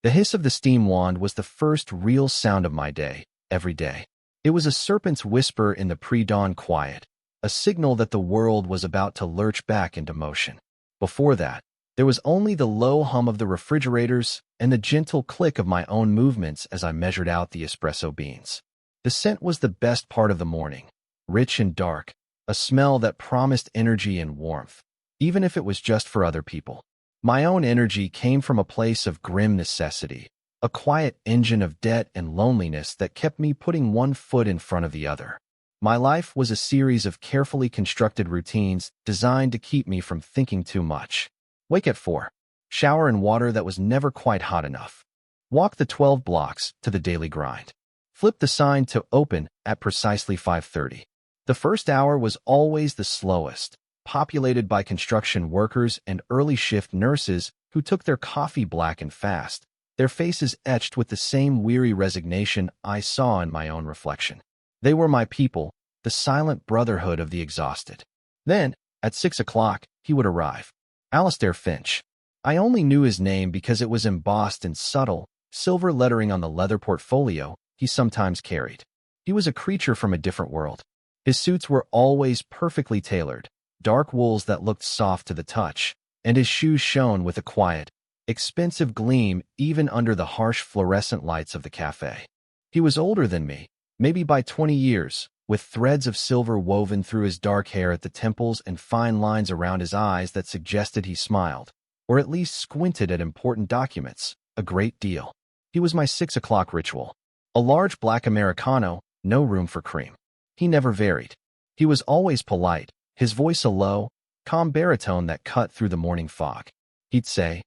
The hiss of the steam wand was the first real sound of my day, every day. It was a serpent's whisper in the pre-dawn quiet, a signal that the world was about to lurch back into motion. Before that, there was only the low hum of the refrigerators and the gentle click of my own movements as I measured out the espresso beans. The scent was the best part of the morning, rich and dark, a smell that promised energy and warmth, even if it was just for other people. My own energy came from a place of grim necessity, a quiet engine of debt and loneliness that kept me putting one foot in front of the other. My life was a series of carefully constructed routines designed to keep me from thinking too much. Wake at 4. Shower in water that was never quite hot enough. Walk the 12 blocks to the daily grind. Flip the sign to open at precisely 5:30. The first hour was always the slowest, populated by construction workers and early shift nurses who took their coffee black and fast, their faces etched with the same weary resignation I saw in my own reflection. They were my people, the silent brotherhood of the exhausted. Then, at 6 o'clock, he would arrive. Alistair Finch. I only knew his name because it was embossed in subtle, silver lettering on the leather portfolio he sometimes carried. He was a creature from a different world. His suits were always perfectly tailored, dark wools that looked soft to the touch, and his shoes shone with a quiet, expensive gleam even under the harsh fluorescent lights of the cafe. He was older than me, maybe by 20 years, with threads of silver woven through his dark hair at the temples and fine lines around his eyes that suggested he smiled, or at least squinted at important documents, a great deal. He was my 6 o'clock ritual. A large black Americano, no room for cream. He never varied. He was always polite, his voice a low, calm baritone that cut through the morning fog. He'd say,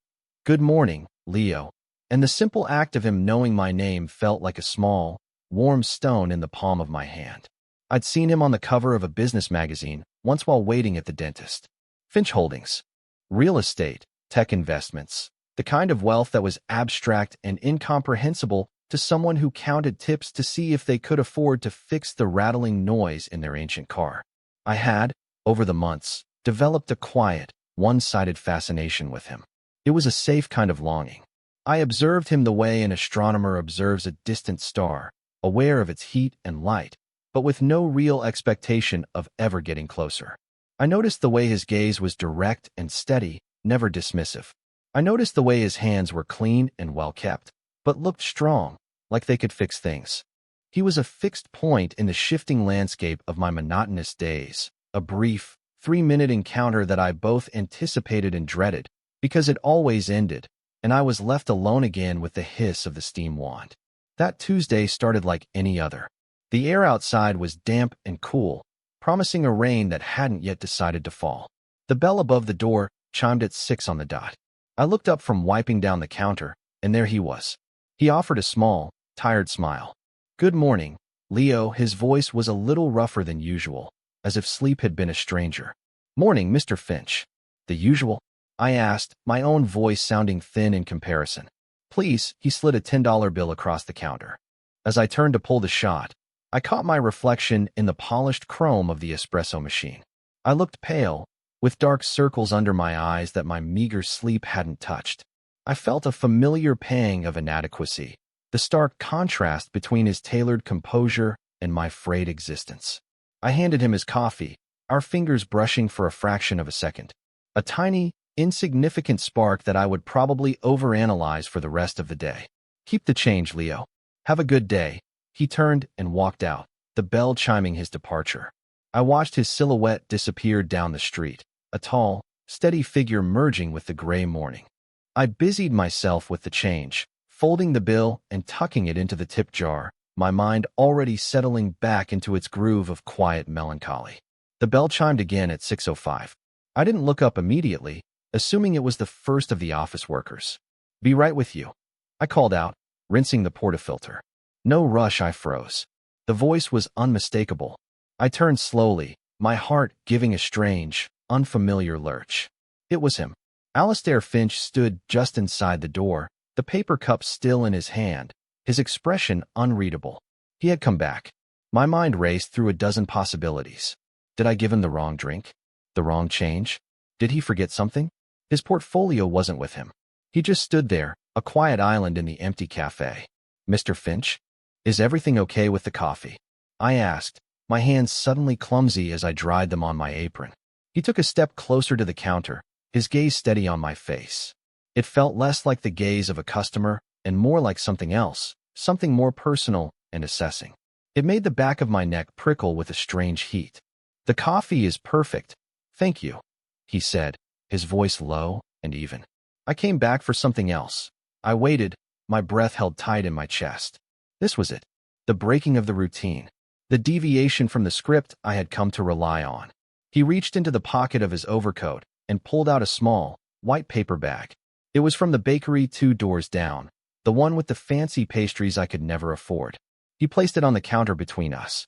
"Good morning, Leo," and the simple act of him knowing my name felt like a small, warm stone in the palm of my hand. I'd seen him on the cover of a business magazine once while waiting at the dentist. Finch Holdings. Real estate, tech investments, the kind of wealth that was abstract and incomprehensible to someone who counted tips to see if they could afford to fix the rattling noise in their ancient car. I had, over the months, developed a quiet, one-sided fascination with him. It was a safe kind of longing. I observed him the way an astronomer observes a distant star, aware of its heat and light, but with no real expectation of ever getting closer. I noticed the way his gaze was direct and steady, never dismissive. I noticed the way his hands were clean and well-kept, but looked strong, like they could fix things. He was a fixed point in the shifting landscape of my monotonous days, a brief, 3-minute encounter that I both anticipated and dreaded, because it always ended, and I was left alone again with the hiss of the steam wand. That Tuesday started like any other. The air outside was damp and cool, promising a rain that hadn't yet decided to fall. The bell above the door chimed at 6 on the dot. I looked up from wiping down the counter, and there he was. He offered a small, tired smile. "Good morning, Leo." His voice was a little rougher than usual, as if sleep had been a stranger. "Morning, Mr. Finch." "The usual?" I asked, my own voice sounding thin in comparison. "Please." He slid a $10 bill across the counter. As I turned to pull the shot, I caught my reflection in the polished chrome of the espresso machine. I looked pale, with dark circles under my eyes that my meager sleep hadn't touched. I felt a familiar pang of inadequacy, the stark contrast between his tailored composure and my frayed existence. I handed him his coffee, our fingers brushing for a fraction of a second. A tiny, insignificant spark that I would probably overanalyze for the rest of the day. "Keep the change, Leo. Have a good day." He turned and walked out, the bell chiming his departure. I watched his silhouette disappear down the street, a tall, steady figure merging with the gray morning. I busied myself with the change, folding the bill and tucking it into the tip jar, my mind already settling back into its groove of quiet melancholy. The bell chimed again at 6:05. I didn't look up immediately, assuming it was the first of the office workers. "Be right with you," I called out, rinsing the portafilter. "No rush." I froze. The voice was unmistakable. I turned slowly, my heart giving a strange, unfamiliar lurch. It was him. Alistair Finch stood just inside the door, the paper cup still in his hand, his expression unreadable. He had come back. My mind raced through a dozen possibilities. Did I give him the wrong drink? The wrong change? Did he forget something? His portfolio wasn't with him. He just stood there, a quiet island in the empty cafe. "Mr. Finch, is everything okay with the coffee?" I asked, my hands suddenly clumsy as I dried them on my apron. He took a step closer to the counter, his gaze steady on my face. It felt less like the gaze of a customer and more like something else, something more personal and assessing. It made the back of my neck prickle with a strange heat. "The coffee is perfect, thank you," he said, his voice low and even. I came back for something else. I waited, my breath held tight in my chest. This was it. The breaking of the routine. The deviation from the script I had come to rely on. He reached into the pocket of his overcoat and pulled out a small, white paper bag. It was from the bakery 2 doors down, the one with the fancy pastries I could never afford. He placed it on the counter between us.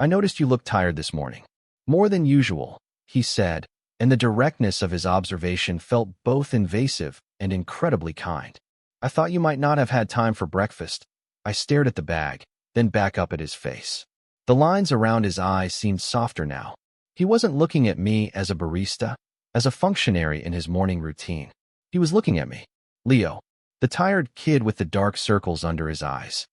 "I noticed you looked tired this morning." "More than usual," he said, and the directness of his observation felt both invasive and incredibly kind. "I thought you might not have had time for breakfast." I stared at the bag, then back up at his face. The lines around his eyes seemed softer now. He wasn't looking at me as a barista, as a functionary in his morning routine. He was looking at me. Leo, the tired kid with the dark circles under his eyes.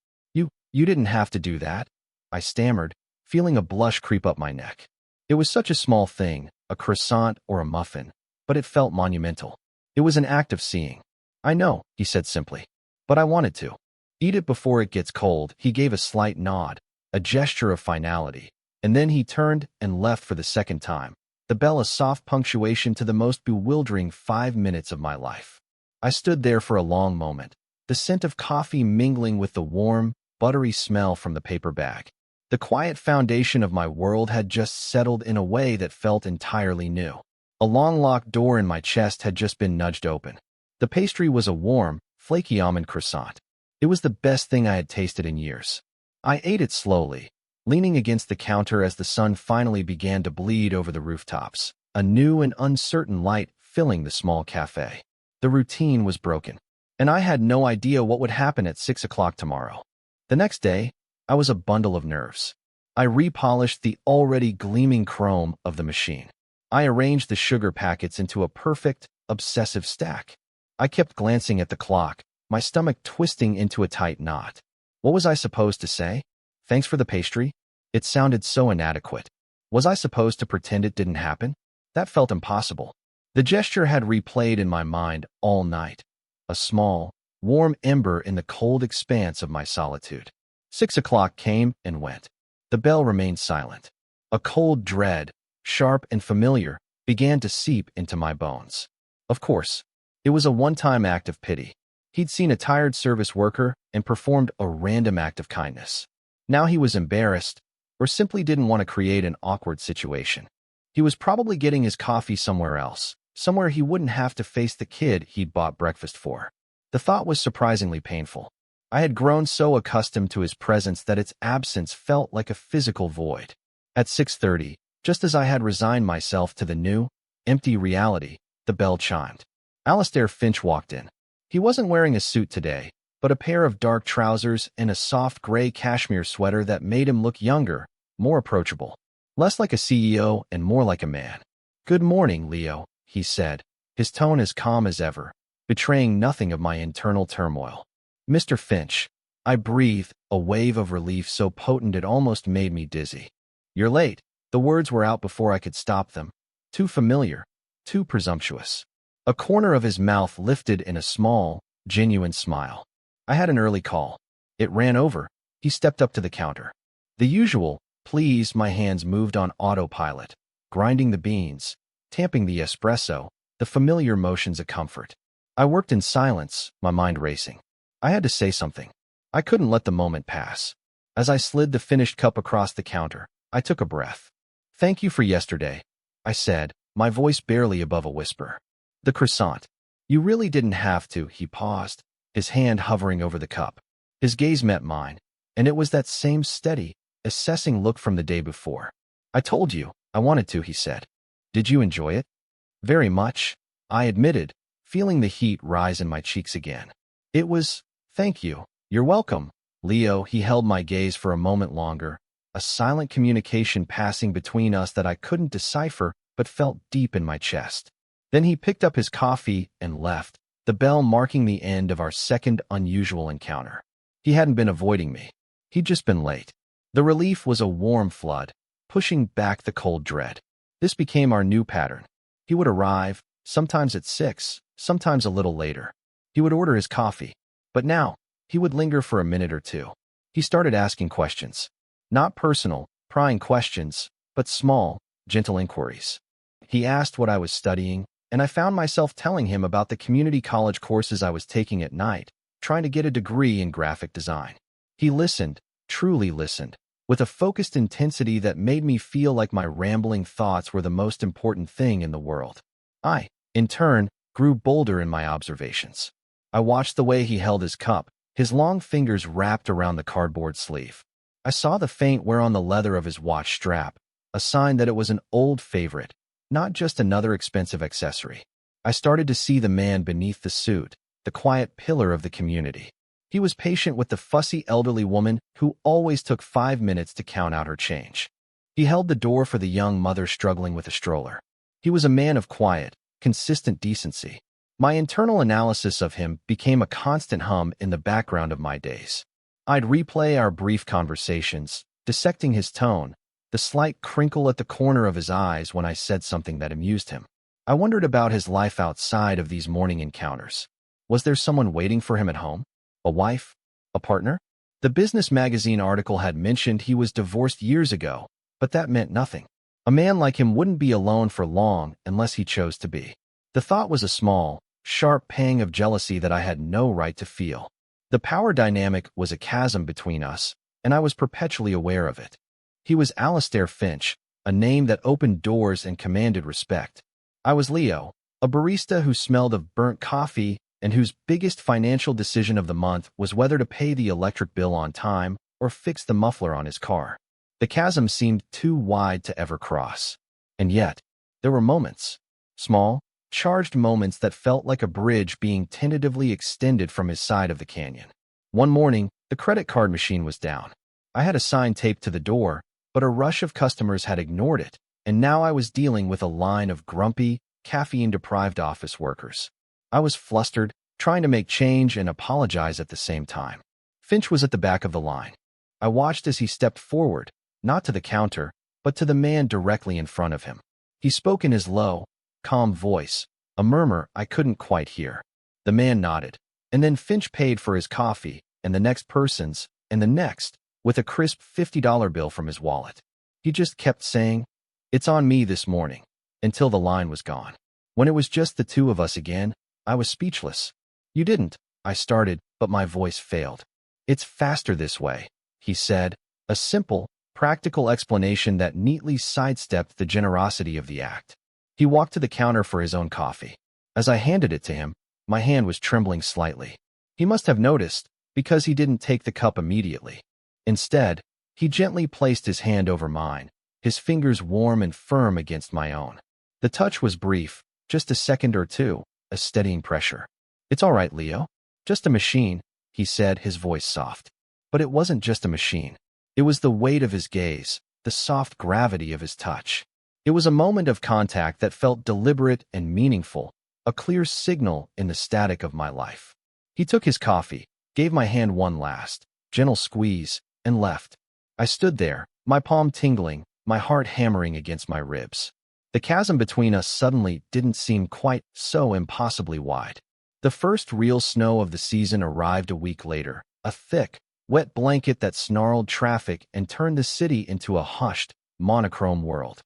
You didn't have to do that," I stammered, feeling a blush creep up my neck. It was such a small thing, a croissant or a muffin, but it felt monumental. It was an act of seeing. "I know," he said simply, "but I wanted to." "Eat it before it gets cold." He gave a slight nod, a gesture of finality, and then he turned and left for the second time. The bell a soft punctuation to the most bewildering 5 minutes of my life. I stood there for a long moment, the scent of coffee mingling with the warm, buttery smell from the paper bag. The quiet foundation of my world had just settled in a way that felt entirely new. A long locked door in my chest had just been nudged open. The pastry was a warm, flaky almond croissant. It was the best thing I had tasted in years. I ate it slowly, leaning against the counter as the sun finally began to bleed over the rooftops, a new and uncertain light filling the small cafe. The routine was broken, and I had no idea what would happen at 6 o'clock tomorrow. The next day, I was a bundle of nerves. I repolished the already gleaming chrome of the machine. I arranged the sugar packets into a perfect, obsessive stack. I kept glancing at the clock, my stomach twisting into a tight knot. What was I supposed to say? "Thanks for the pastry"? It sounded so inadequate. Was I supposed to pretend it didn't happen? That felt impossible. The gesture had replayed in my mind all night. A small, warm ember in the cold expanse of my solitude. 6 o'clock came and went. The bell remained silent. A cold dread, sharp and familiar, began to seep into my bones. Of course, it was a one-time act of pity. He'd seen a tired service worker and performed a random act of kindness. Now he was embarrassed, or simply didn't want to create an awkward situation. He was probably getting his coffee somewhere else, somewhere he wouldn't have to face the kid he'd bought breakfast for. The thought was surprisingly painful. I had grown so accustomed to his presence that its absence felt like a physical void. At 6:30, just as I had resigned myself to the new, empty reality, the bell chimed. Alistair Finch walked in. He wasn't wearing a suit today, but a pair of dark trousers and a soft gray cashmere sweater that made him look younger, more approachable. Less like a CEO and more like a man. "Good morning, Leo," he said, his tone as calm as ever, betraying nothing of my internal turmoil. "Mr. Finch," I breathed, a wave of relief so potent it almost made me dizzy. "You're late." The words were out before I could stop them. Too familiar, too presumptuous. A corner of his mouth lifted in a small, genuine smile. I had an early call. It ran over. He stepped up to the counter. The usual, "Please," my hands moved on autopilot, grinding the beans, tamping the espresso, the familiar motions of comfort. I worked in silence, my mind racing. I had to say something. I couldn't let the moment pass. As I slid the finished cup across the counter, I took a breath. "Thank you for yesterday," I said, my voice barely above a whisper. "The croissant. You really didn't have to." He paused, his hand hovering over the cup. His gaze met mine, and it was that same steady, assessing look from the day before. "I told you, I wanted to," he said. "Did you enjoy it?" "Very much," I admitted, feeling the heat rise in my cheeks again. "It was, thank you." "You're welcome, Leo." He held my gaze for a moment longer, a silent communication passing between us that I couldn't decipher but felt deep in my chest. Then he picked up his coffee and left, the bell marking the end of our second unusual encounter. He hadn't been avoiding me. He'd just been late. The relief was a warm flood, pushing back the cold dread. This became our new pattern. He would arrive, sometimes at 6, sometimes a little later. He would order his coffee. But now, he would linger for a minute or two. He started asking questions. Not personal, prying questions, but small, gentle inquiries. He asked what I was studying, and I found myself telling him about the community college courses I was taking at night, trying to get a degree in graphic design. He listened, truly listened, with a focused intensity that made me feel like my rambling thoughts were the most important thing in the world. I, in turn, grew bolder in my observations. I watched the way he held his cup, his long fingers wrapped around the cardboard sleeve. I saw the faint wear on the leather of his watch strap, a sign that it was an old favorite, not just another expensive accessory. I started to see the man beneath the suit, the quiet pillar of the community. He was patient with the fussy elderly woman who always took 5 minutes to count out her change. He held the door for the young mother struggling with a stroller. He was a man of quiet, consistent decency. My internal analysis of him became a constant hum in the background of my days. I'd replay our brief conversations, dissecting his tone, the slight crinkle at the corner of his eyes when I said something that amused him. I wondered about his life outside of these morning encounters. Was there someone waiting for him at home? A wife? A partner? The business magazine article had mentioned he was divorced years ago, but that meant nothing. A man like him wouldn't be alone for long unless he chose to be. The thought was a small, sharp pang of jealousy that I had no right to feel. The power dynamic was a chasm between us, and I was perpetually aware of it. He was Alastair Finch, a name that opened doors and commanded respect. I was Leo, a barista who smelled of burnt coffee and whose biggest financial decision of the month was whether to pay the electric bill on time or fix the muffler on his car. The chasm seemed too wide to ever cross. And yet, there were moments, small, charged moments that felt like a bridge being tentatively extended from his side of the canyon. One morning, the credit card machine was down. I had a sign taped to the door, but a rush of customers had ignored it, and now I was dealing with a line of grumpy, caffeine-deprived office workers. I was flustered, trying to make change and apologize at the same time. Finch was at the back of the line. I watched as he stepped forward, not to the counter, but to the man directly in front of him. He spoke in his low, calm voice, a murmur I couldn't quite hear. The man nodded, and then Finch paid for his coffee, and the next person's, and the next, with a crisp $50 bill from his wallet. He just kept saying, "It's on me this morning," until the line was gone. When it was just the two of us again, I was speechless. "You didn't," I started, but my voice failed. "It's faster this way," he said, a simple, practical explanation that neatly sidestepped the generosity of the act. He walked to the counter for his own coffee. As I handed it to him, my hand was trembling slightly. He must have noticed, because he didn't take the cup immediately. Instead, he gently placed his hand over mine, his fingers warm and firm against my own. The touch was brief, just a second or two, a steadying pressure. "It's all right, Leo. Just a machine," he said, his voice soft. But it wasn't just a machine. It was the weight of his gaze, the soft gravity of his touch. It was a moment of contact that felt deliberate and meaningful, a clear signal in the static of my life. He took his coffee, gave my hand one last, gentle squeeze, and left. I stood there, my palm tingling, my heart hammering against my ribs. The chasm between us suddenly didn't seem quite so impossibly wide. The first real snow of the season arrived a week later, a thick, wet blanket that snarled traffic and turned the city into a hushed, monochrome world.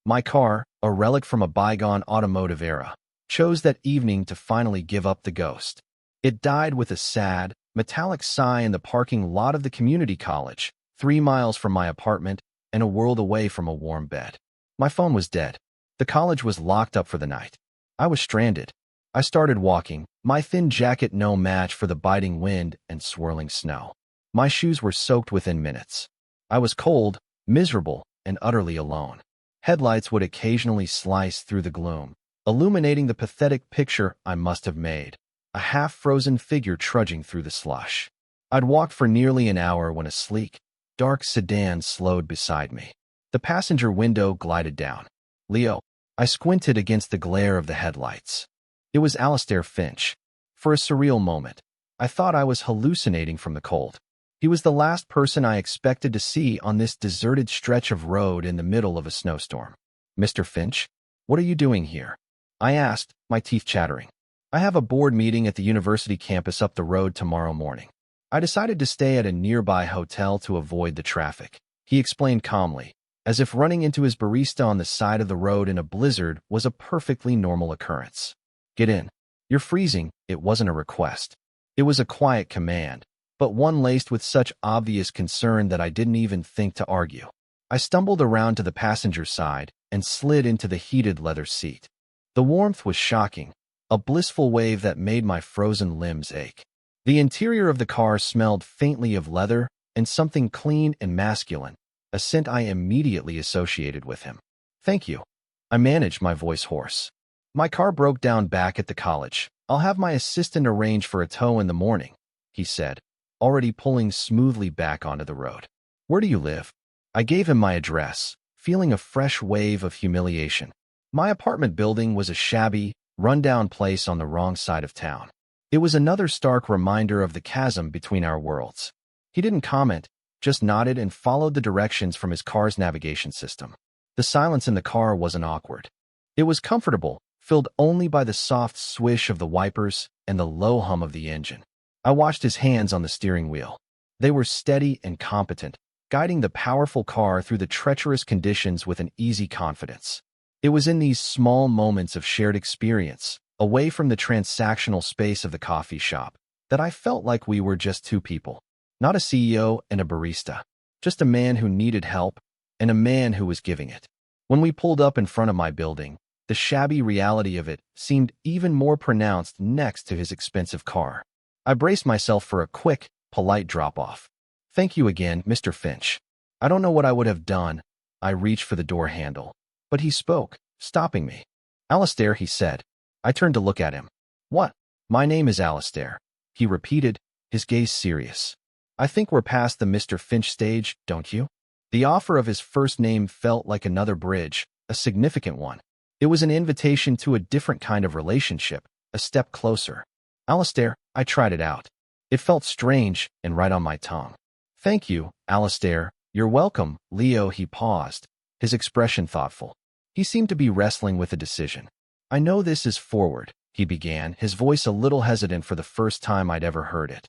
My car, a relic from a bygone automotive era, chose that evening to finally give up the ghost. It died with a sad, metallic sigh in the parking lot of the community college, 3 miles from my apartment and a world away from a warm bed. My phone was dead. The college was locked up for the night. I was stranded. I started walking, my thin jacket no match for the biting wind and swirling snow. My shoes were soaked within minutes. I was cold, miserable, and utterly alone. Headlights would occasionally slice through the gloom, illuminating the pathetic picture I must have made, a half-frozen figure trudging through the slush. I'd walked for nearly an hour when a sleek, dark sedan slowed beside me. The passenger window glided down. "Leo." I squinted against the glare of the headlights. It was Alastair Finch. For a surreal moment, I thought I was hallucinating from the cold. He was the last person I expected to see on this deserted stretch of road in the middle of a snowstorm. "Mr. Finch, what are you doing here?" I asked, my teeth chattering. "I have a board meeting at the university campus up the road tomorrow morning. I decided to stay at a nearby hotel to avoid the traffic," he explained calmly, as if running into his barista on the side of the road in a blizzard was a perfectly normal occurrence. "Get in. You're freezing." It wasn't a request. It was a quiet command, but one laced with such obvious concern that I didn't even think to argue. I stumbled around to the passenger side and slid into the heated leather seat. The warmth was shocking, a blissful wave that made my frozen limbs ache. The interior of the car smelled faintly of leather and something clean and masculine, a scent I immediately associated with him. "Thank you." I managed, my voice hoarse. "My car broke down back at the college. I'll have my assistant arrange for a tow in the morning," he said, already pulling smoothly back onto the road. "Where do you live?" I gave him my address, feeling a fresh wave of humiliation. My apartment building was a shabby, run-down place on the wrong side of town. It was another stark reminder of the chasm between our worlds. He didn't comment, just nodded and followed the directions from his car's navigation system. The silence in the car wasn't awkward. It was comfortable, filled only by the soft swish of the wipers and the low hum of the engine. I watched his hands on the steering wheel. They were steady and competent, guiding the powerful car through the treacherous conditions with an easy confidence. It was in these small moments of shared experience, away from the transactional space of the coffee shop, that I felt like we were just two people. Not a CEO and a barista. Just a man who needed help, and a man who was giving it. When we pulled up in front of my building, the shabby reality of it seemed even more pronounced next to his expensive car. I braced myself for a quick, polite drop-off. "Thank you again, Mr. Finch. I don't know what I would have done." I reached for the door handle, but he spoke, stopping me. "Alistair," he said. I turned to look at him. "What?" "My name is Alistair," he repeated, his gaze serious. "I think we're past the Mr. Finch stage, don't you?" The offer of his first name felt like another bridge, a significant one. It was an invitation to a different kind of relationship, a step closer. "Alistair," I tried it out. It felt strange and right on my tongue. "Thank you, Alistair. You're welcome, Leo." He paused, his expression thoughtful. He seemed to be wrestling with a decision. "I know this is forward," he began, his voice a little hesitant for the first time I'd ever heard it.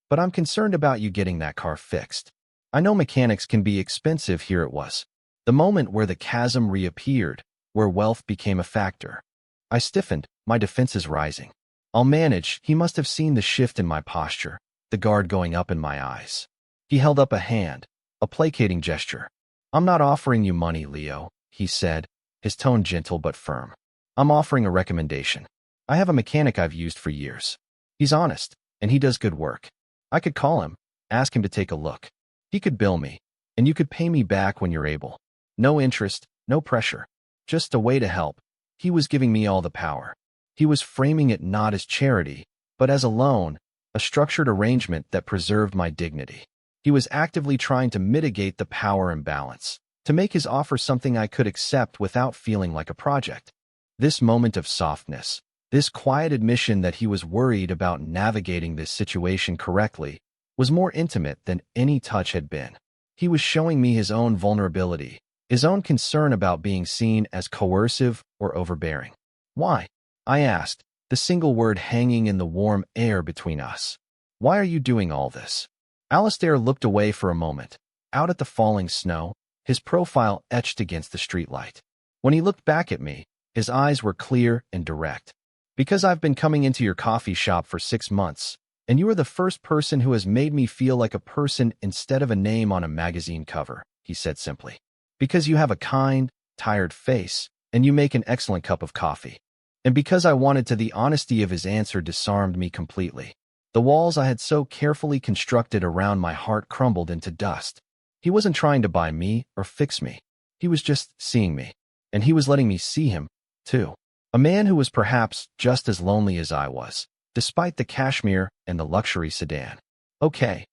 "But I'm concerned about you getting that car fixed. I know mechanics can be expensive." Here it was. The moment where the chasm reappeared, where wealth became a factor. I stiffened, my defenses rising. "I'll manage." He must have seen the shift in my posture, the guard going up in my eyes. He held up a hand, a placating gesture. "I'm not offering you money, Leo," he said, his tone gentle but firm. "I'm offering a recommendation. I have a mechanic I've used for years. He's honest, and he does good work. I could call him, ask him to take a look. He could bill me, and you could pay me back when you're able. No interest, no pressure. Just a way to help." He was giving me all the power. He was framing it not as charity, but as a loan, a structured arrangement that preserved my dignity. He was actively trying to mitigate the power imbalance, to make his offer something I could accept without feeling like a project. This moment of softness, this quiet admission that he was worried about navigating this situation correctly, was more intimate than any touch had been. He was showing me his own vulnerability, his own concern about being seen as coercive or overbearing. "Why?" I asked, the single word hanging in the warm air between us. "Why are you doing all this?" Alistair looked away for a moment, out at the falling snow, his profile etched against the streetlight. When he looked back at me, his eyes were clear and direct. "Because I've been coming into your coffee shop for 6 months, and you are the first person who has made me feel like a person instead of a name on a magazine cover," he said simply. "Because you have a kind, tired face, and you make an excellent cup of coffee." And because I wanted to, the honesty of his answer disarmed me completely. The walls I had so carefully constructed around my heart crumbled into dust. He wasn't trying to buy me or fix me. He was just seeing me. And he was letting me see him, too. A man who was perhaps just as lonely as I was, despite the cashmere and the luxury sedan. "Okay,"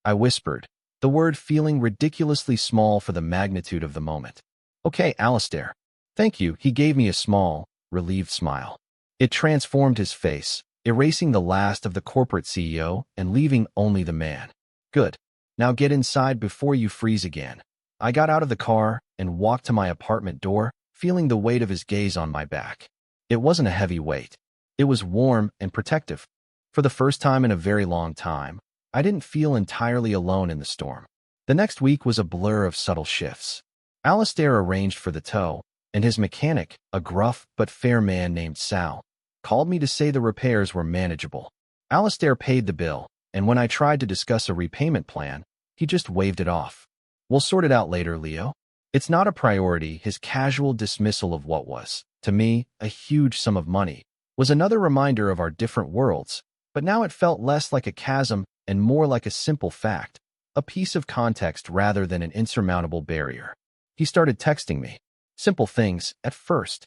I whispered, the word feeling ridiculously small for the magnitude of the moment. "Okay, Alistair." "Thank you." He gave me a small, relieved smile. It transformed his face, erasing the last of the corporate CEO and leaving only the man. Good. Now get inside before you freeze again. I got out of the car and walked to my apartment door, feeling the weight of his gaze on my back. It wasn't a heavy weight. It was warm and protective. For the first time in a very long time, I didn't feel entirely alone in the storm. The next week was a blur of subtle shifts. Alistair arranged for the tow, and his mechanic, a gruff but fair man named Sal, called me to say the repairs were manageable. Alistair paid the bill, and when I tried to discuss a repayment plan, he just waved it off. We'll sort it out later, Leo. It's not a priority. His casual dismissal of what was, to me, a huge sum of money, was another reminder of our different worlds, but now it felt less like a chasm and more like a simple fact, a piece of context rather than an insurmountable barrier. He started texting me. Simple things, at first.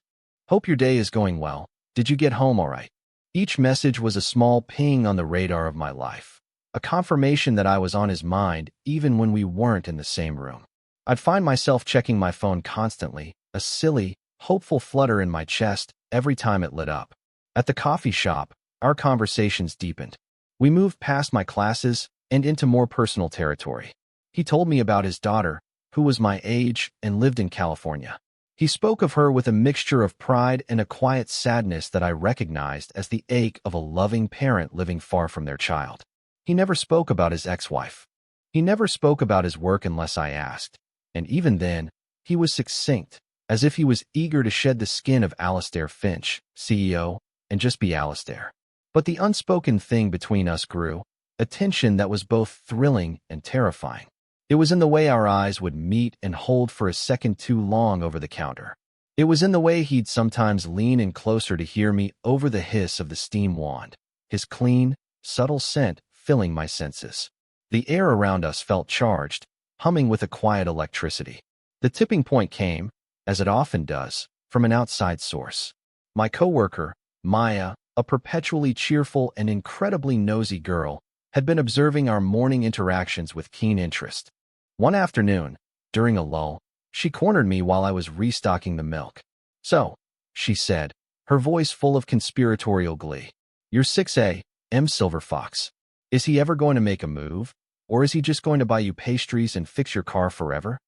Hope your day is going well. Did you get home all right? Each message was a small ping on the radar of my life, a confirmation that I was on his mind even when we weren't in the same room. I'd find myself checking my phone constantly, a silly, hopeful flutter in my chest every time it lit up. At the coffee shop, our conversations deepened. We moved past my classes and into more personal territory. He told me about his daughter, who was my age and lived in California. He spoke of her with a mixture of pride and a quiet sadness that I recognized as the ache of a loving parent living far from their child. He never spoke about his ex-wife. He never spoke about his work unless I asked. And even then, he was succinct, as if he was eager to shed the skin of Alistair Finch, CEO, and just be Alistair. But the unspoken thing between us grew, a tension that was both thrilling and terrifying. It was in the way our eyes would meet and hold for a second too long over the counter. It was in the way he'd sometimes lean in closer to hear me over the hiss of the steam wand, his clean, subtle scent filling my senses. The air around us felt charged, humming with a quiet electricity. The tipping point came, as it often does, from an outside source. My coworker, Maya, a perpetually cheerful and incredibly nosy girl, had been observing our morning interactions with keen interest. One afternoon, during a lull, she cornered me while I was restocking the milk. "So," she said, her voice full of conspiratorial glee, "you're 6A, M Silver Fox. Is he ever going to make a move? Or is he just going to buy you pastries and fix your car forever?"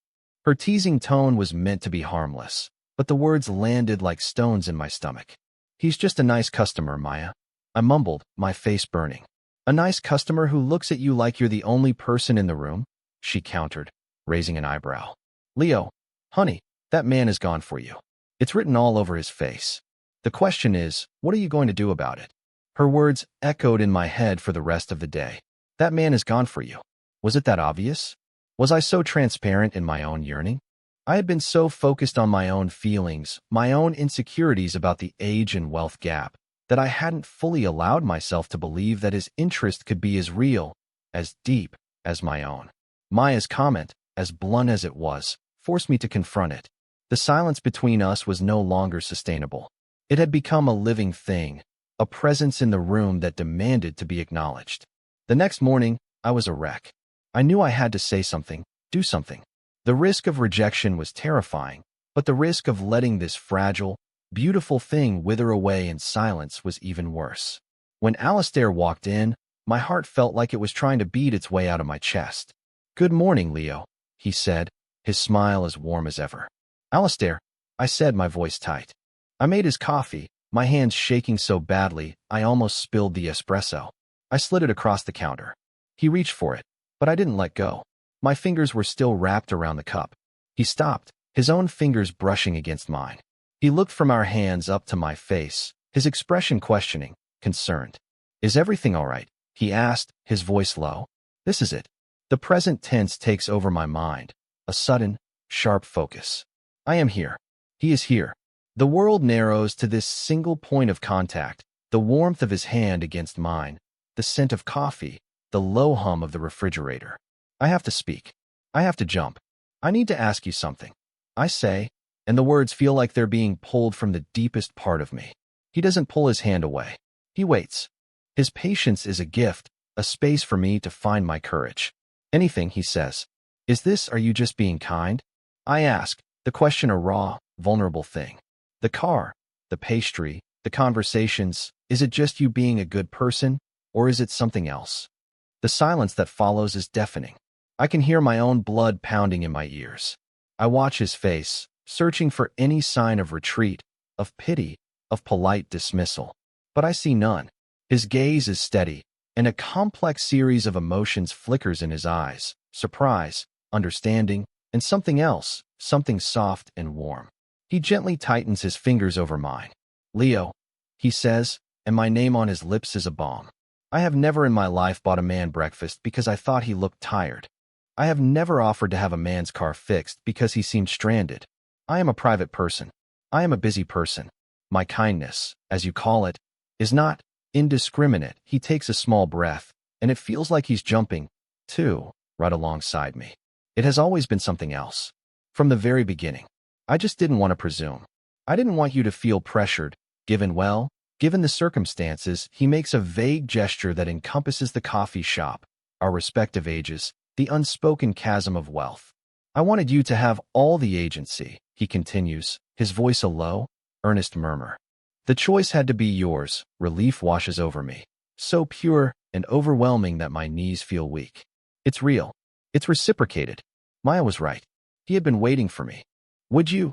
Her teasing tone was meant to be harmless, but the words landed like stones in my stomach. "He's just a nice customer, Maya," I mumbled, my face burning. "A nice customer who looks at you like you're the only person in the room?" she countered, raising an eyebrow. "Leo, honey, that man is gone for you. It's written all over his face. The question is, what are you going to do about it?" Her words echoed in my head for the rest of the day. That man is gone for you. Was it that obvious? Was I so transparent in my own yearning? I had been so focused on my own feelings, my own insecurities about the age and wealth gap, that I hadn't fully allowed myself to believe that his interest could be as real, as deep, as my own. Maya's comment, as blunt as it was, forced me to confront it. The silence between us was no longer sustainable. It had become a living thing, a presence in the room that demanded to be acknowledged. The next morning, I was a wreck. I knew I had to say something, do something. The risk of rejection was terrifying, but the risk of letting this fragile, beautiful thing wither away in silence was even worse. When Alistair walked in, my heart felt like it was trying to beat its way out of my chest. "Good morning, Leo," he said, his smile as warm as ever. "Alistair," I said, my voice tight. I made his coffee, my hands shaking so badly I almost spilled the espresso. I slid it across the counter. He reached for it, but I didn't let go. My fingers were still wrapped around the cup. He stopped, his own fingers brushing against mine. He looked from our hands up to my face, his expression questioning, concerned. "Is everything all right?" he asked, his voice low. "This is it." The present tense takes over my mind, a sudden, sharp focus. I am here. He is here. The world narrows to this single point of contact, the warmth of his hand against mine, the scent of coffee, the low hum of the refrigerator. I have to speak. I have to jump. "I need to ask you something," I say, and the words feel like they're being pulled from the deepest part of me. He doesn't pull his hand away. He waits. His patience is a gift, a space for me to find my courage. "Anything," he says. Are you just being kind?" I ask, the question a raw, vulnerable thing. The car, the pastry, the conversations, Is it just you being a good person, or is it something else? The silence that follows is deafening. I can hear my own blood pounding in my ears. I watch his face, searching for any sign of retreat, of pity, of polite dismissal. But I see none. His gaze is steady, and a complex series of emotions flickers in his eyes: surprise, understanding, and something else, something soft and warm. He gently tightens his fingers over mine. "Leo," he says, and my name on his lips is a balm. I have never in my life bought a man breakfast because I thought he looked tired. I have never offered to have a man's car fixed because he seemed stranded. I am a private person. I am a busy person. My kindness, as you call it, is not indiscriminate. He takes a small breath, and it feels like he's jumping, too, right alongside me. It has always been something else. From the very beginning. I just didn't want to presume. I didn't want you to feel pressured, given the circumstances. He makes a vague gesture that encompasses the coffee shop, our respective ages, the unspoken chasm of wealth. I wanted you to have all the agency, he continues, his voice a low, earnest murmur. The choice had to be yours. Relief washes over me, so pure and overwhelming that my knees feel weak. It's real. It's reciprocated. Maya was right. He had been waiting for me. Would you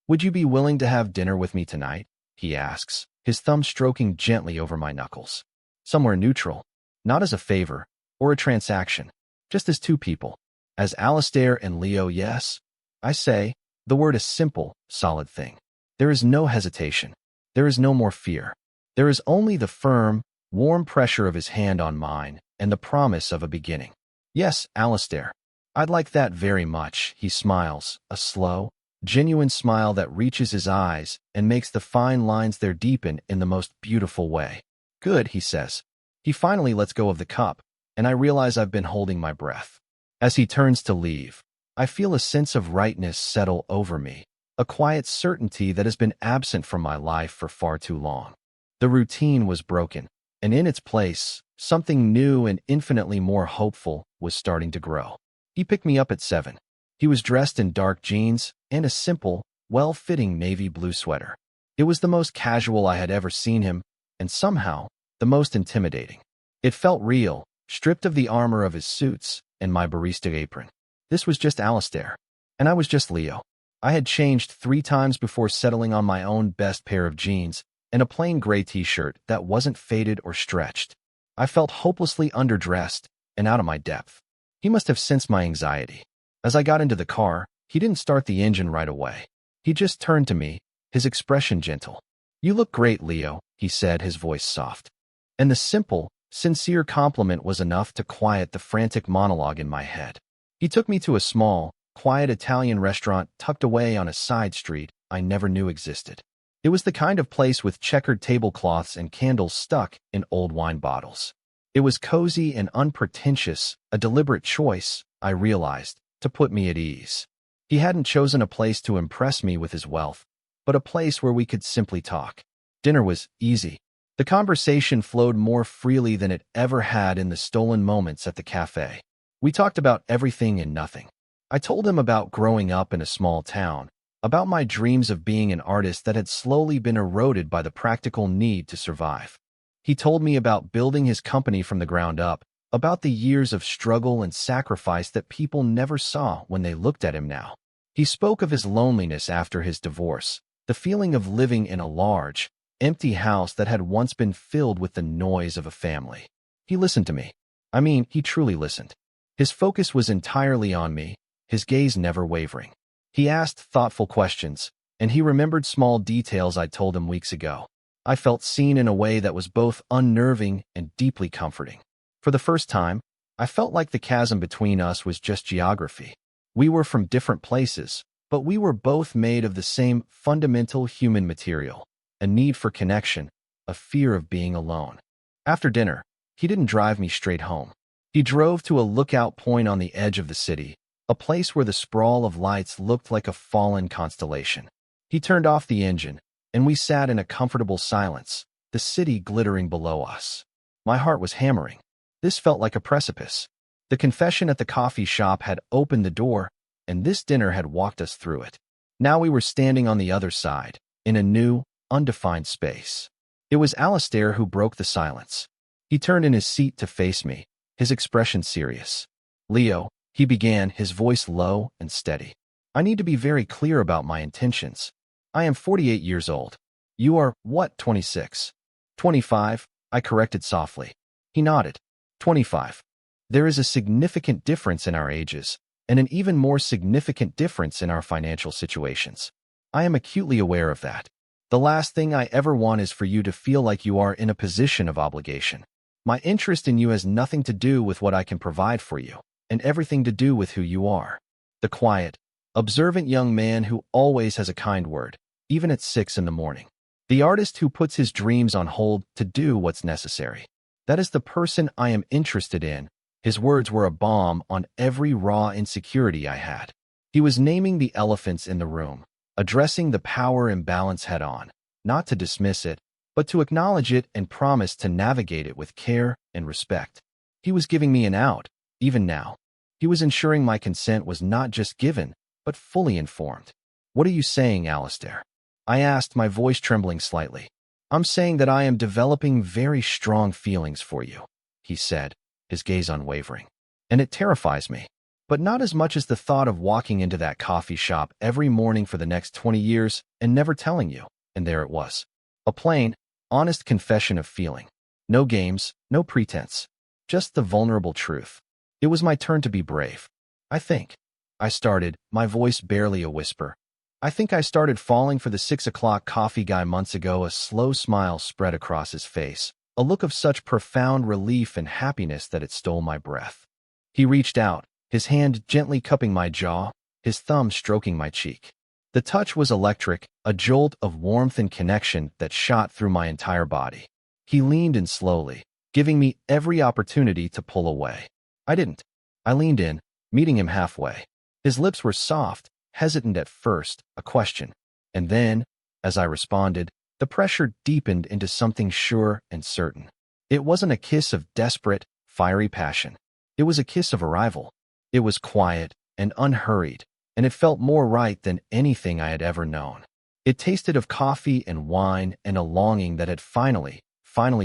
be willing to have dinner with me tonight? He asks, his thumb stroking gently over my knuckles. Somewhere neutral, not as a favor or a transaction, just as two people. As Alistair and Leo. Yes, I say, the word a simple, solid thing. There is no hesitation. There is no more fear. There is only the firm, warm pressure of his hand on mine and the promise of a beginning. Yes, Alistair. I'd like that very much, he smiles, a slow, genuine smile that reaches his eyes and makes the fine lines there deepen in the most beautiful way. Good, he says. He finally lets go of the cup, and I realize I've been holding my breath. As he turns to leave, I feel a sense of rightness settle over me, a quiet certainty that has been absent from my life for far too long. The routine was broken, and in its place, something new and infinitely more hopeful was starting to grow. He picked me up at 7. He was dressed in dark jeans and a simple, well-fitting navy blue sweater. It was the most casual I had ever seen him, and somehow, the most intimidating. It felt real, stripped of the armor of his suits and my barista apron. This was just Alistair, and I was just Leo. I had changed 3 times before settling on my own best pair of jeans and a plain gray t-shirt that wasn't faded or stretched. I felt hopelessly underdressed and out of my depth. He must have sensed my anxiety. As I got into the car, he didn't start the engine right away. He just turned to me, his expression gentle. "You look great, Leo," he said, his voice soft. And the simple, sincere compliment was enough to quiet the frantic monologue in my head. He took me to a small, quiet Italian restaurant tucked away on a side street I never knew existed. It was the kind of place with checkered tablecloths and candles stuck in old wine bottles. It was cozy and unpretentious, a deliberate choice, I realized, to put me at ease. He hadn't chosen a place to impress me with his wealth, but a place where we could simply talk. Dinner was easy. The conversation flowed more freely than it ever had in the stolen moments at the cafe. We talked about everything and nothing. I told him about growing up in a small town, about my dreams of being an artist that had slowly been eroded by the practical need to survive. He told me about building his company from the ground up, about the years of struggle and sacrifice that people never saw when they looked at him now. He spoke of his loneliness after his divorce, the feeling of living in a large, empty house that had once been filled with the noise of a family. He listened to me. I mean, he truly listened. His focus was entirely on me, his gaze never wavering. He asked thoughtful questions, and he remembered small details I'd told him weeks ago. I felt seen in a way that was both unnerving and deeply comforting. For the first time, I felt like the chasm between us was just geography. We were from different places, but we were both made of the same fundamental human material, a need for connection, a fear of being alone. After dinner, he didn't drive me straight home. He drove to a lookout point on the edge of the city, a place where the sprawl of lights looked like a fallen constellation. He turned off the engine, and we sat in a comfortable silence, the city glittering below us. My heart was hammering. This felt like a precipice. The confession at the coffee shop had opened the door, and this dinner had walked us through it. Now we were standing on the other side, in a new, undefined space. It was Alistair who broke the silence. He turned in his seat to face me, his expression serious. "Leo," he began, his voice low and steady. "I need to be very clear about my intentions. I am 48 years old. You are, what, 26? 25, I corrected softly. He nodded. 25. There is a significant difference in our ages, and an even more significant difference in our financial situations. I am acutely aware of that. The last thing I ever want is for you to feel like you are in a position of obligation. My interest in you has nothing to do with what I can provide for you, and everything to do with who you are." The quiet, observant young man who always has a kind word, even at 6 in the morning. The artist who puts his dreams on hold to do what's necessary. That is the person I am interested in. His words were a balm on every raw insecurity I had. He was naming the elephants in the room, addressing the power imbalance head-on, not to dismiss it, but to acknowledge it and promise to navigate it with care and respect. He was giving me an out, even now. He was ensuring my consent was not just given, but fully informed. "What are you saying, Alistair?" I asked, my voice trembling slightly. "I'm saying that I am developing very strong feelings for you," he said, his gaze unwavering. "And it terrifies me, but not as much as the thought of walking into that coffee shop every morning for the next 20 years and never telling you." And there it was. A plain, honest confession of feeling. No games, no pretense. Just the vulnerable truth. It was my turn to be brave. "I think," I started, my voice barely a whisper. "I think I started falling for the 6 o'clock coffee guy months ago." A slow smile spread across his face, a look of such profound relief and happiness that it stole my breath. He reached out, his hand gently cupping my jaw, his thumb stroking my cheek. The touch was electric, a jolt of warmth and connection that shot through my entire body. He leaned in slowly, giving me every opportunity to pull away. I didn't. I leaned in, meeting him halfway. His lips were soft, hesitant at first, a question. And then, as I responded, the pressure deepened into something sure and certain. It wasn't a kiss of desperate, fiery passion. It was a kiss of arrival. It was quiet and unhurried, and it felt more right than anything I had ever known. It tasted of coffee and wine and a longing that had finally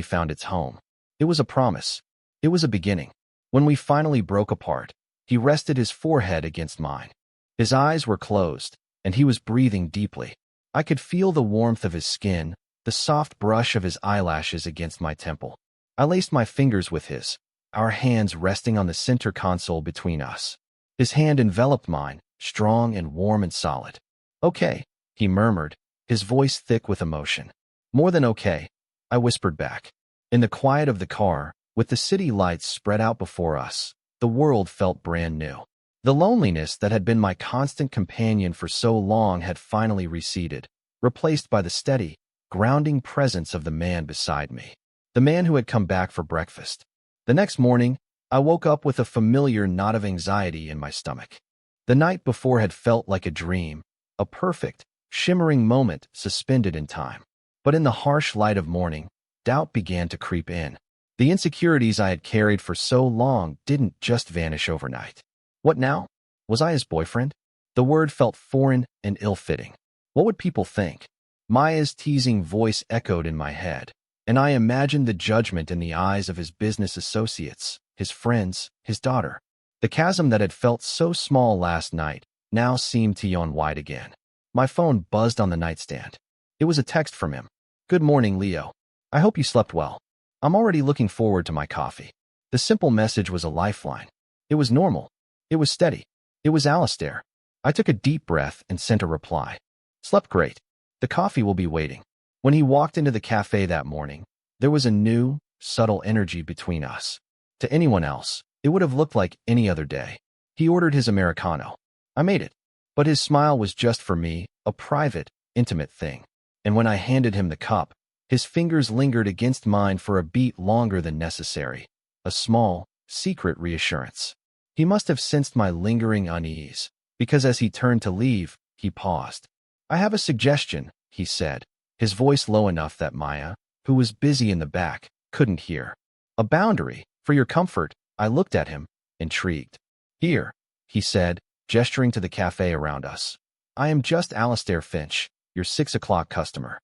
found its home. It was a promise. It was a beginning. When we finally broke apart, he rested his forehead against mine. His eyes were closed, and he was breathing deeply. I could feel the warmth of his skin, the soft brush of his eyelashes against my temple. I laced my fingers with his, our hands resting on the center console between us. His hand enveloped mine, strong and warm and solid. "Okay," he murmured, his voice thick with emotion. "More than okay," I whispered back. In the quiet of the car, with the city lights spread out before us, the world felt brand new. The loneliness that had been my constant companion for so long had finally receded, replaced by the steady, grounding presence of the man beside me, the man who had come back for breakfast. The next morning, I woke up with a familiar knot of anxiety in my stomach. The night before had felt like a dream, a perfect, shimmering moment suspended in time. But in the harsh light of morning, doubt began to creep in. The insecurities I had carried for so long didn't just vanish overnight. What now? Was I his boyfriend? The word felt foreign and ill-fitting. What would people think? Maya's teasing voice echoed in my head, and I imagined the judgment in the eyes of his business associates, his friends, his daughter. The chasm that had felt so small last night now seemed to yawn wide again. My phone buzzed on the nightstand. It was a text from him. "Good morning, Leo. I hope you slept well. I'm already looking forward to my coffee." The simple message was a lifeline. It was normal. It was steady. It was Alistair. I took a deep breath and sent a reply. "Slept great. The coffee will be waiting." When he walked into the cafe that morning, there was a new, subtle energy between us. To anyone else, it would have looked like any other day. He ordered his Americano. I made it. But his smile was just for me, a private, intimate thing. And when I handed him the cup, his fingers lingered against mine for a beat longer than necessary. A small, secret reassurance. He must have sensed my lingering unease, because as he turned to leave, he paused. "I have a suggestion," he said, his voice low enough that Maya, who was busy in the back, couldn't hear. "A boundary, for your comfort." I looked at him, intrigued. "Here," he said, gesturing to the cafe around us. "I am just Alistair Finch, your 6 o'clock customer.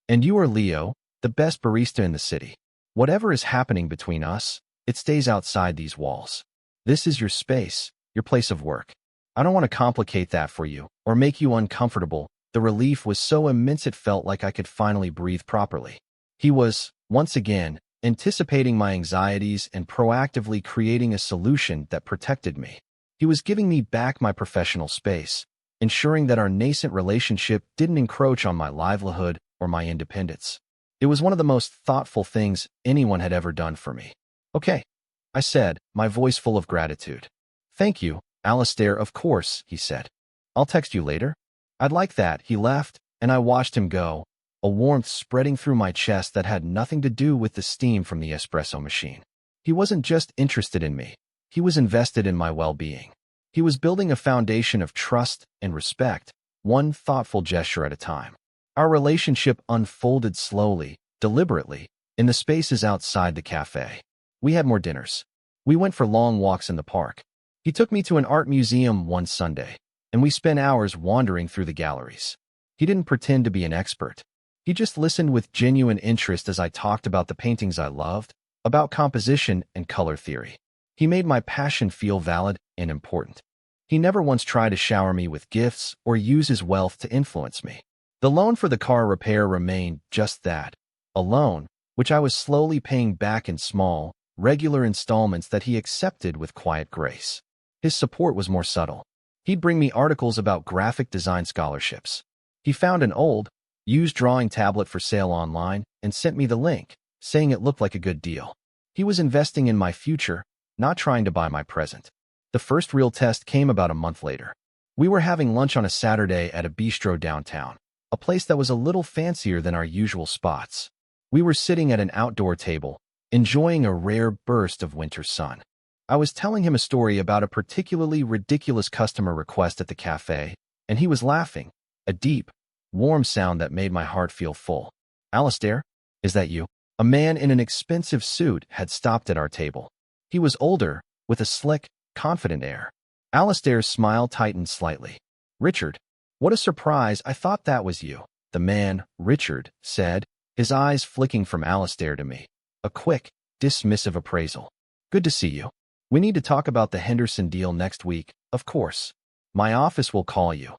And you are Leo, the best barista in the city. Whatever is happening between us, it stays outside these walls. This is your space, your place of work. I don't want to complicate that for you or make you uncomfortable. The relief was so immense it felt like I could finally breathe properly. He was, once again, anticipating my anxieties and proactively creating a solution that protected me. He was giving me back my professional space, ensuring that our nascent relationship didn't encroach on my livelihood or my independence. It was one of the most thoughtful things anyone had ever done for me. Okay, I said, my voice full of gratitude. Thank you, Alistair, of course, he said. I'll text you later. I'd like that. He left, and I watched him go, a warmth spreading through my chest that had nothing to do with the steam from the espresso machine. He wasn't just interested in me. He was invested in my well-being. He was building a foundation of trust and respect, one thoughtful gesture at a time. Our relationship unfolded slowly, deliberately, in the spaces outside the cafe. We had more dinners. We went for long walks in the park. He took me to an art museum one Sunday, and we spent hours wandering through the galleries. He didn't pretend to be an expert. He just listened with genuine interest as I talked about the paintings I loved, about composition and color theory. He made my passion feel valid and important. He never once tried to shower me with gifts or use his wealth to influence me. The loan for the car repair remained just that, a loan, which I was slowly paying back in small, regular installments that he accepted with quiet grace. His support was more subtle. He'd bring me articles about graphic design scholarships. He found an old, used drawing tablet for sale online and sent me the link, saying it looked like a good deal. He was investing in my future, not trying to buy my present. The first real test came about a month later. We were having lunch on a Saturday at a bistro downtown, a place that was a little fancier than our usual spots. We were sitting at an outdoor table, enjoying a rare burst of winter sun. I was telling him a story about a particularly ridiculous customer request at the cafe, and he was laughing, a deep, warm sound that made my heart feel full. Alistair, is that you? A man in an expensive suit had stopped at our table. He was older, with a slick, confident air. Alistair's smile tightened slightly. Richard, what a surprise, I thought that was you. The man, Richard, said, his eyes flicking from Alistair to me. A quick, dismissive appraisal. Good to see you. We need to talk about the Henderson deal next week, of course. My office will call you.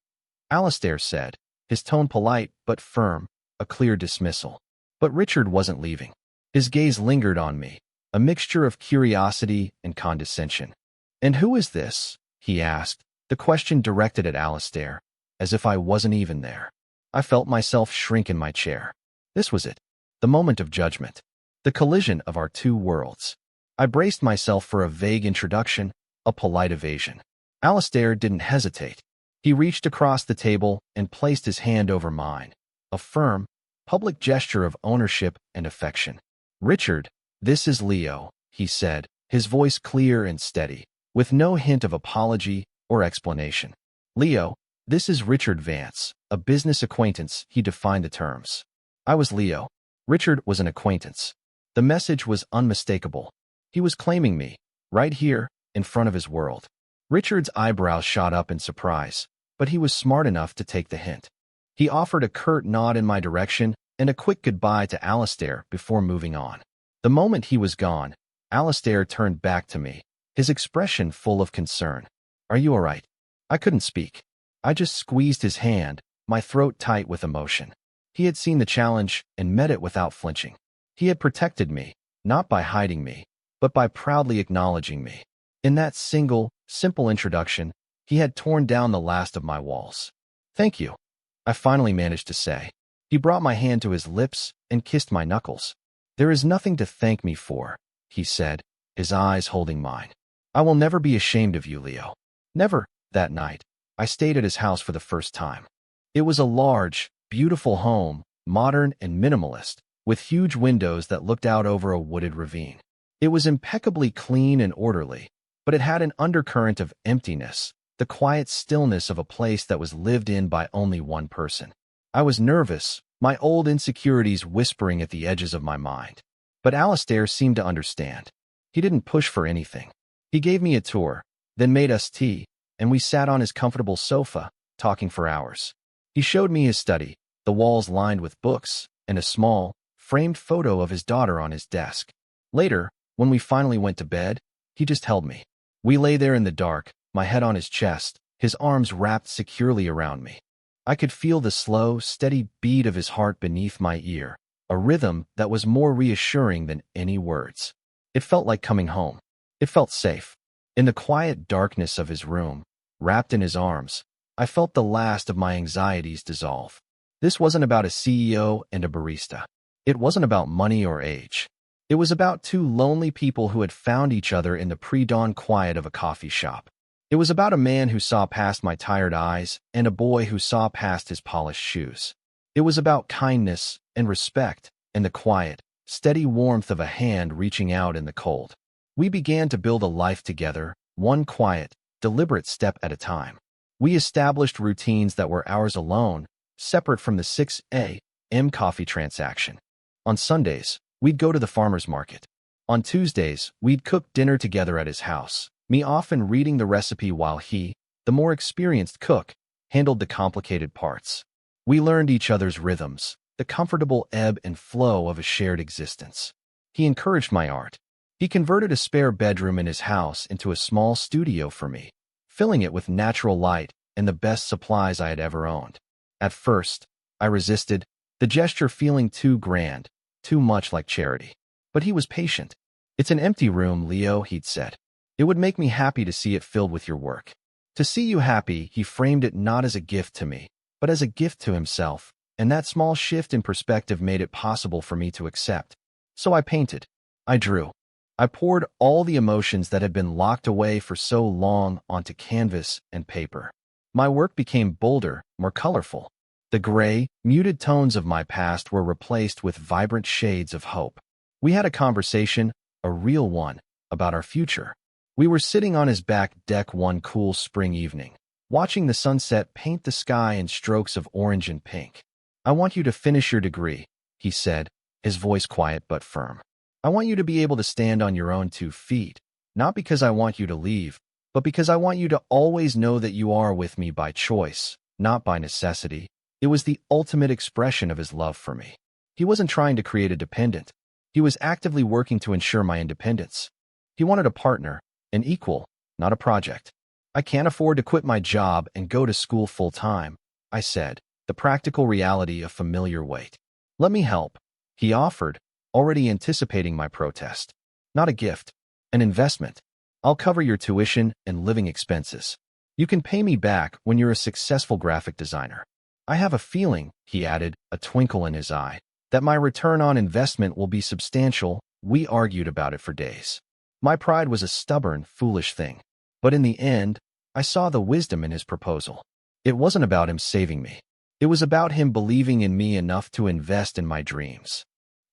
Alistair said, his tone polite but firm, a clear dismissal. But Richard wasn't leaving. His gaze lingered on me, a mixture of curiosity and condescension. And who is this? He asked, the question directed at Alistair, as if I wasn't even there. I felt myself shrink in my chair. This was it, the moment of judgment, the collision of our two worlds. I braced myself for a vague introduction, a polite evasion. Alistair didn't hesitate. He reached across the table and placed his hand over mine, a firm, public gesture of ownership and affection. Richard, this is Leo, he said, his voice clear and steady, with no hint of apology or explanation. Leo, this is Richard Vance, a business acquaintance, he defined the terms. I was Leo. Richard was an acquaintance. The message was unmistakable. He was claiming me, right here, in front of his world. Richard's eyebrows shot up in surprise, but he was smart enough to take the hint. He offered a curt nod in my direction and a quick goodbye to Alistair before moving on. The moment he was gone, Alistair turned back to me, his expression full of concern. Are you all right? I couldn't speak. I just squeezed his hand, my throat tight with emotion. He had seen the challenge and met it without flinching. He had protected me, not by hiding me, but by proudly acknowledging me. In that single, simple introduction, he had torn down the last of my walls. Thank you, I finally managed to say. He brought my hand to his lips and kissed my knuckles. There is nothing to thank me for, he said, his eyes holding mine. I will never be ashamed of you, Leo. Never. That night, I stayed at his house for the first time. It was a large, beautiful home, modern and minimalist, with huge windows that looked out over a wooded ravine. It was impeccably clean and orderly, but it had an undercurrent of emptiness, the quiet stillness of a place that was lived in by only one person. I was nervous, my old insecurities whispering at the edges of my mind. But Alistair seemed to understand. He didn't push for anything. He gave me a tour, then made us tea, and we sat on his comfortable sofa, talking for hours. He showed me his study, the walls lined with books, and a small, framed photo of his daughter on his desk. Later, when we finally went to bed, he just held me. We lay there in the dark, my head on his chest, his arms wrapped securely around me. I could feel the slow, steady beat of his heart beneath my ear, a rhythm that was more reassuring than any words. It felt like coming home. It felt safe. In the quiet darkness of his room, wrapped in his arms, I felt the last of my anxieties dissolve. This wasn't about a CEO and a barista. It wasn't about money or age. It was about two lonely people who had found each other in the pre-dawn quiet of a coffee shop. It was about a man who saw past my tired eyes and a boy who saw past his polished shoes. It was about kindness and respect and the quiet, steady warmth of a hand reaching out in the cold. We began to build a life together, one quiet, deliberate step at a time. We established routines that were ours alone, separate from the 6 a.m. coffee transaction. On Sundays, we'd go to the farmer's market. On Tuesdays, we'd cook dinner together at his house, me often reading the recipe while he, the more experienced cook, handled the complicated parts. We learned each other's rhythms, the comfortable ebb and flow of a shared existence. He encouraged my art. He converted a spare bedroom in his house into a small studio for me, filling it with natural light and the best supplies I had ever owned. At first, I resisted, the gesture feeling too grand, too much like charity. But he was patient. "It's an empty room, Leo," he'd said. "It would make me happy to see it filled with your work." To see you happy, he framed it not as a gift to me, but as a gift to himself, and that small shift in perspective made it possible for me to accept. So I painted. I drew. I poured all the emotions that had been locked away for so long onto canvas and paper. My work became bolder, more colorful. The gray, muted tones of my past were replaced with vibrant shades of hope. We had a conversation, a real one, about our future. We were sitting on his back deck one cool spring evening, watching the sunset paint the sky in strokes of orange and pink. "I want you to finish your degree," he said, his voice quiet but firm. "I want you to be able to stand on your own 2 feet, not because I want you to leave, but because I want you to always know that you are with me by choice, not by necessity." It was the ultimate expression of his love for me. He wasn't trying to create a dependent. He was actively working to ensure my independence. He wanted a partner, an equal, not a project. "I can't afford to quit my job and go to school full-time," I said, the practical reality of familiar weight. "Let me help," he offered, already anticipating my protest. "Not a gift, an investment. I'll cover your tuition and living expenses. You can pay me back when you're a successful graphic designer. I have a feeling," he added, a twinkle in his eye, "that my return on investment will be substantial." We argued about it for days. My pride was a stubborn, foolish thing. But in the end, I saw the wisdom in his proposal. It wasn't about him saving me. It was about him believing in me enough to invest in my dreams.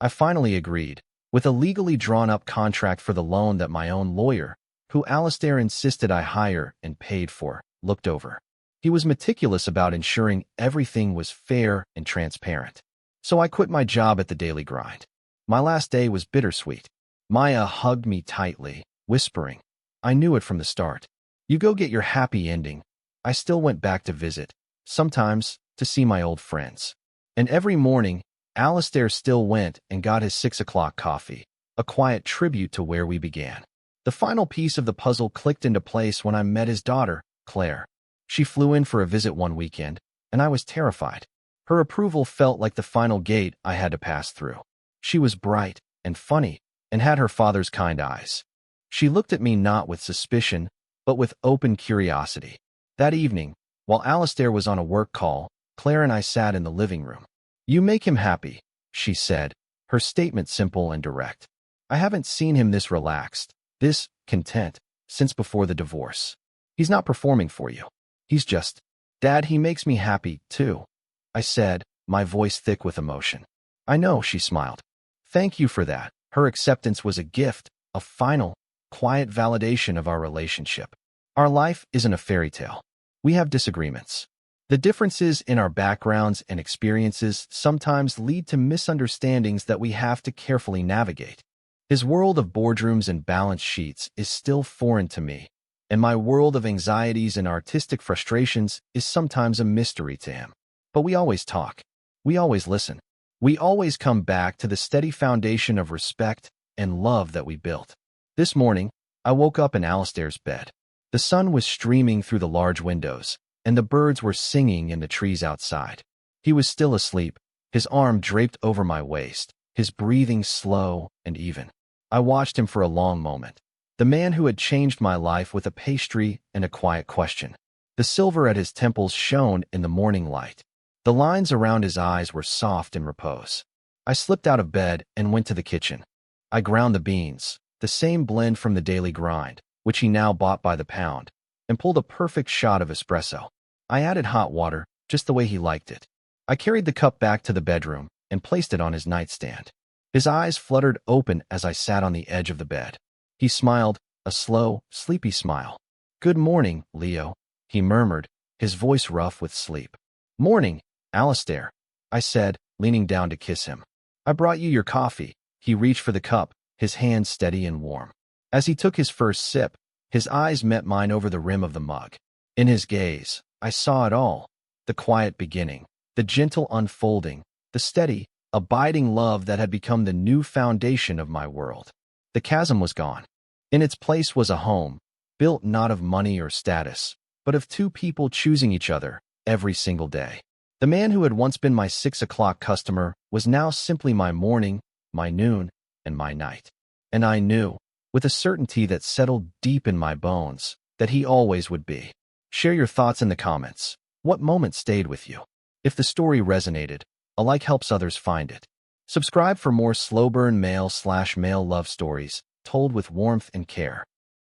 I finally agreed, with a legally drawn-up contract for the loan that my own lawyer, who Alistair insisted I hire and paid for, looked over. He was meticulous about ensuring everything was fair and transparent. So I quit my job at the Daily Grind. My last day was bittersweet. Maya hugged me tightly, whispering, "I knew it from the start. You go get your happy ending." I still went back to visit, sometimes to see my old friends. And every morning, Alistair still went and got his 6 o'clock coffee, a quiet tribute to where we began. The final piece of the puzzle clicked into place when I met his daughter, Claire. She flew in for a visit one weekend, and I was terrified. Her approval felt like the final gate I had to pass through. She was bright and funny and had her father's kind eyes. She looked at me not with suspicion, but with open curiosity. That evening, while Alistair was on a work call, Claire and I sat in the living room. "You make him happy," she said, her statement simple and direct. "I haven't seen him this relaxed, this content, since before the divorce. He's not performing for you. He's just, Dad, he makes me happy, too," I said, my voice thick with emotion. "I know," she smiled. "Thank you for that." Her acceptance was a gift, a final, quiet validation of our relationship. Our life isn't a fairy tale. We have disagreements. The differences in our backgrounds and experiences sometimes lead to misunderstandings that we have to carefully navigate. His world of boardrooms and balance sheets is still foreign to me, and my world of anxieties and artistic frustrations is sometimes a mystery to him. But we always talk. We always listen. We always come back to the steady foundation of respect and love that we built. This morning, I woke up in Alistair's bed. The sun was streaming through the large windows, and the birds were singing in the trees outside. He was still asleep, his arm draped over my waist, his breathing slow and even. I watched him for a long moment. The man who had changed my life with a pastry and a quiet question. The silver at his temples shone in the morning light. The lines around his eyes were soft in repose. I slipped out of bed and went to the kitchen. I ground the beans, the same blend from the daily grind, which he now bought by the pound, and pulled a perfect shot of espresso. I added hot water, just the way he liked it. I carried the cup back to the bedroom and placed it on his nightstand. His eyes fluttered open as I sat on the edge of the bed. He smiled, a slow, sleepy smile. "Good morning, Leo," he murmured, his voice rough with sleep. "Morning, Alistair," I said, leaning down to kiss him. "I brought you your coffee." He reached for the cup, his hand steady and warm. As he took his first sip, his eyes met mine over the rim of the mug. In his gaze, I saw it all: the quiet beginning, the gentle unfolding, the steady, abiding love that had become the new foundation of my world. The chasm was gone. In its place was a home, built not of money or status, but of two people choosing each other every single day. The man who had once been my 6 o'clock customer was now simply my morning, my noon, and my night. And I knew, with a certainty that settled deep in my bones, that he always would be. Share your thoughts in the comments. What moment stayed with you? If the story resonated, a like helps others find it. Subscribe for more slow burn male/male love stories told with warmth and care.